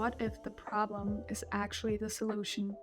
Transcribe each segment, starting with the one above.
what if the problem is actually the solution?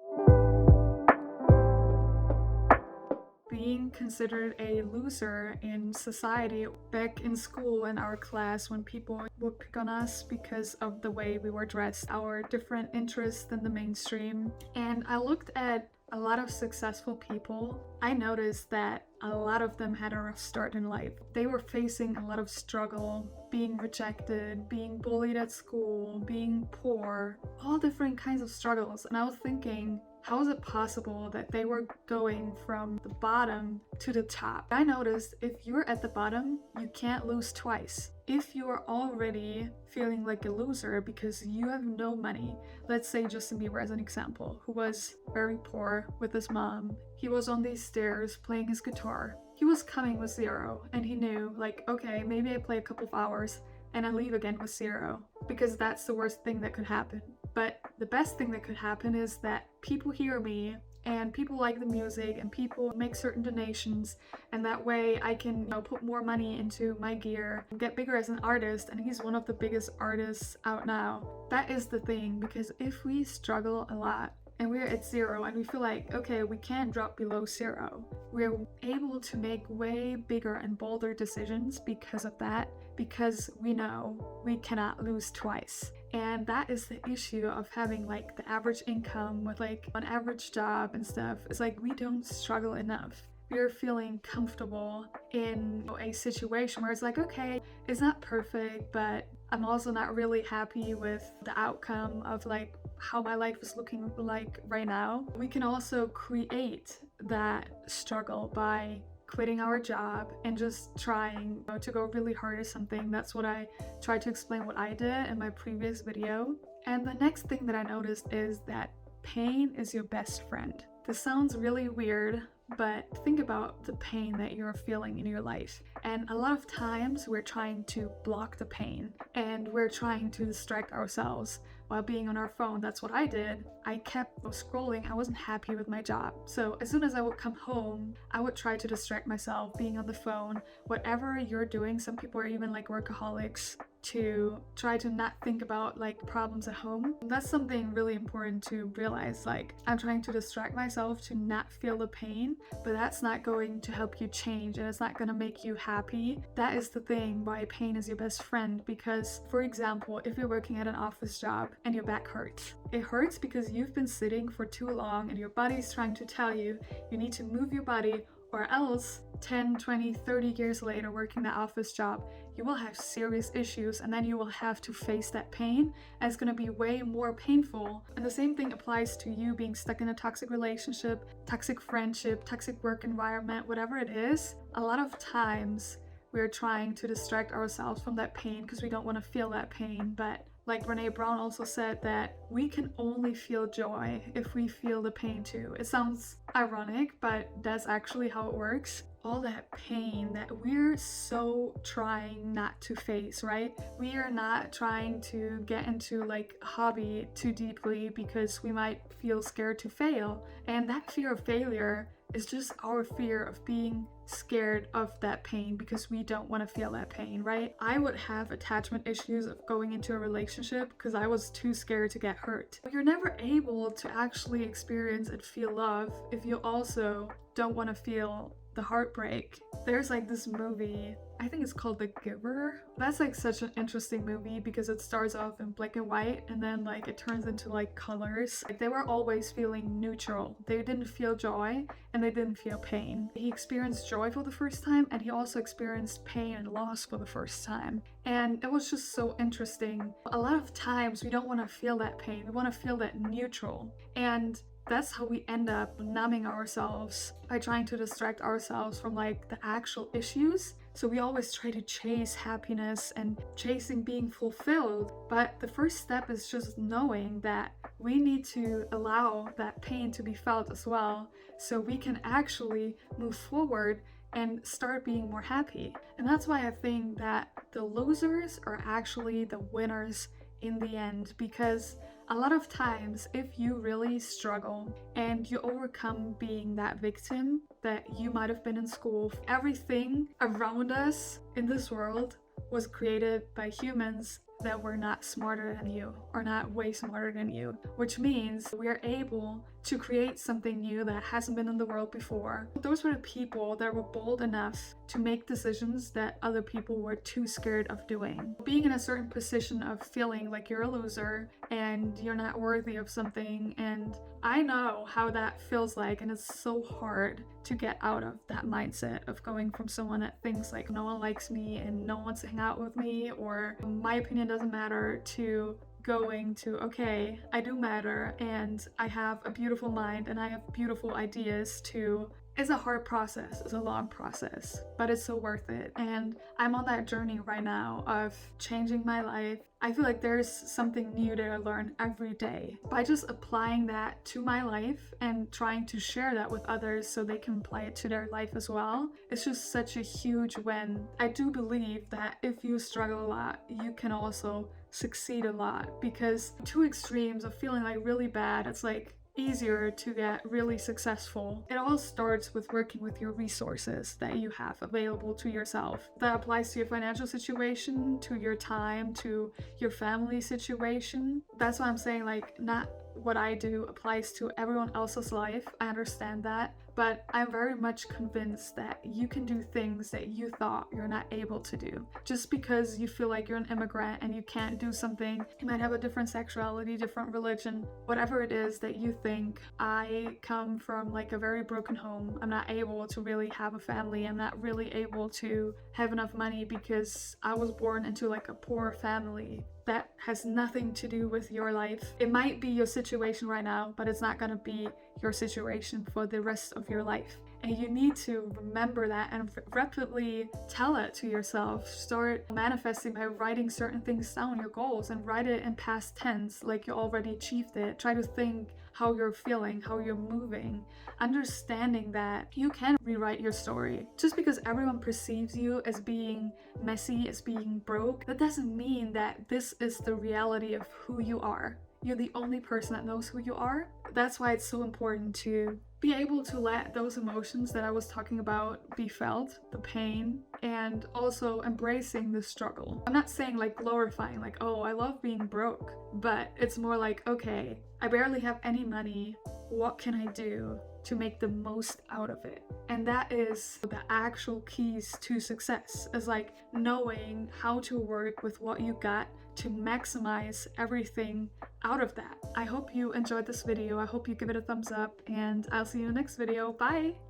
Being considered a loser in society. Back in school, in our class, when people would pick on us because of the way we were dressed, our different interests than the mainstream. And I looked at a lot of successful people. I noticed that a lot of them had a rough start in life. They were facing a lot of struggle, being rejected, being bullied at school, being poor, all different kinds of struggles. And I was thinking, how is it possible that they were going from the bottom to the top? I noticed if you're at the bottom, you can't lose twice. If you are already feeling like a loser because you have no money, let's say Justin Bieber as an example, who was very poor with his mom. He was on these stairs playing his guitar. He was coming with zero, and he knew, like, okay, maybe I play a couple of hours and I leave again with zero, because that's the worst thing that could happen. But the best thing that could happen is that people hear me and people like the music and people make certain donations, and that way I can, put more money into my gear, get bigger as an artist, and he's one of the biggest artists out now. That is the thing, because if we struggle a lot and we're at zero and we feel like, okay, we can't drop below zero, we're able to make way bigger and bolder decisions because of that, because we know we cannot lose twice. And that is the issue of having like the average income with like an average job and stuff. It's like we don't struggle enough. We're feeling comfortable in a situation where it's like, okay, it's not perfect, but I'm also not really happy with the outcome of like how my life is looking like right now. We can also create that struggle by quitting our job and just trying to go really hard at something. That's what I tried to explain what I did in my previous video. And the next thing that I noticed is that pain is your best friend. This sounds really weird, but think about the pain that you're feeling in your life. And a lot of times we're trying to block the pain and we're trying to distract ourselves while being on our phone. That's what I did. I kept scrolling. I wasn't happy with my job. So as soon as I would come home, I would try to distract myself being on the phone. Whatever you're doing, some people are even like workaholics, to try to not think about like problems at home. That's something really important to realize. Like, I'm trying to distract myself to not feel the pain, but that's not going to help you change and it's not going to make you happy. That is the thing why pain is your best friend. Because, for example, if you're working at an office job and your back hurts, it hurts because you've been sitting for too long and your body's trying to tell you you need to move your body, or else 10, 20, 30 years later working that office job, you will have serious issues and then you will have to face that pain, and it's going to be way more painful. And the same thing applies to you being stuck in a toxic relationship, toxic friendship, toxic work environment, whatever it is. A lot of times we're trying to distract ourselves from that pain because we don't want to feel that pain. But like Brene Brown also said, that we can only feel joy if we feel the pain too. It sounds ironic, but that's actually how it works. All that pain that we're so trying not to face, right? We are not trying to get into like a hobby too deeply because we might feel scared to fail. And that fear of failure is just our fear of being scared of that pain because we don't want to feel that pain, right? I would have attachment issues of going into a relationship because I was too scared to get hurt. You're never able to actually experience and feel love if you also don't want to feel the heartbreak. There's like this movie, I think it's called The Giver. That's like such an interesting movie because it starts off in black and white and then like it turns into like colors. Like, they were always feeling neutral. They didn't feel joy and they didn't feel pain. He experienced joy for the first time and he also experienced pain and loss for the first time. And it was just so interesting. A lot of times we don't want to feel that pain. We want to feel that neutral. And that's how we end up numbing ourselves by trying to distract ourselves from like the actual issues. So we always try to chase happiness and chasing being fulfilled. But the first step is just knowing that we need to allow that pain to be felt as well, so we can actually move forward and start being more happy. And that's why I think that the losers are actually the winners in the end, because a lot of times, if you really struggle and you overcome being that victim that you might have been in school, everything around us in this world was created by humans that we're not smarter than you or not way smarter than you, which means we are able to create something new that hasn't been in the world before. Those were the people that were bold enough to make decisions that other people were too scared of doing. Being in a certain position of feeling like you're a loser and you're not worthy of something, and I know how that feels like, and it's so hard to get out of that mindset of going from someone that thinks like no one likes me and no one wants to hang out with me or my opinion doesn't matter, to going to, okay, I do matter and I have a beautiful mind and I have beautiful ideas to. It's a hard process, it's a long process, but it's so worth it. And I'm on that journey right now of changing my life. I feel like there's something new that I learn every day. By just applying that to my life and trying to share that with others so they can apply it to their life as well, it's just such a huge win. I do believe that if you struggle a lot, you can also succeed a lot, because two extremes of feeling like really bad, it's like easier to get really successful. It all starts with working with your resources that you have available to yourself. That applies to your financial situation, to your time, to your family situation. That's why I'm saying like not what I do applies to everyone else's life. I understand that, but I'm very much convinced that you can do things that you thought you're not able to do. Just because you feel like you're an immigrant and you can't do something, you might have a different sexuality, different religion, whatever it is that you think, I come from like a very broken home, I'm not able to really have a family, I'm not really able to have enough money because I was born into like a poor family. That has nothing to do with your life. It might be your situation right now, but it's not going to be your situation for the rest of your life. And you need to remember that and rapidly tell it to yourself. Start manifesting by writing certain things down, your goals, and write it in past tense like you already achieved it. Try to think how you're feeling, how you're moving, understanding that you can rewrite your story. Just because everyone perceives you as being messy, as being broke, that doesn't mean that this is the reality of who you are. You're the only person that knows who you are. That's why it's so important to be able to let those emotions that I was talking about be felt, the pain, and also embracing the struggle. I'm not saying like glorifying, like, oh, I love being broke, but it's more like, okay, I barely have any money. What can I do to make the most out of it? And that is the actual keys to success, is like knowing how to work with what you got to maximize everything out of that. I hope you enjoyed this video. I hope you give it a thumbs up, and I'll see you in the next video. Bye!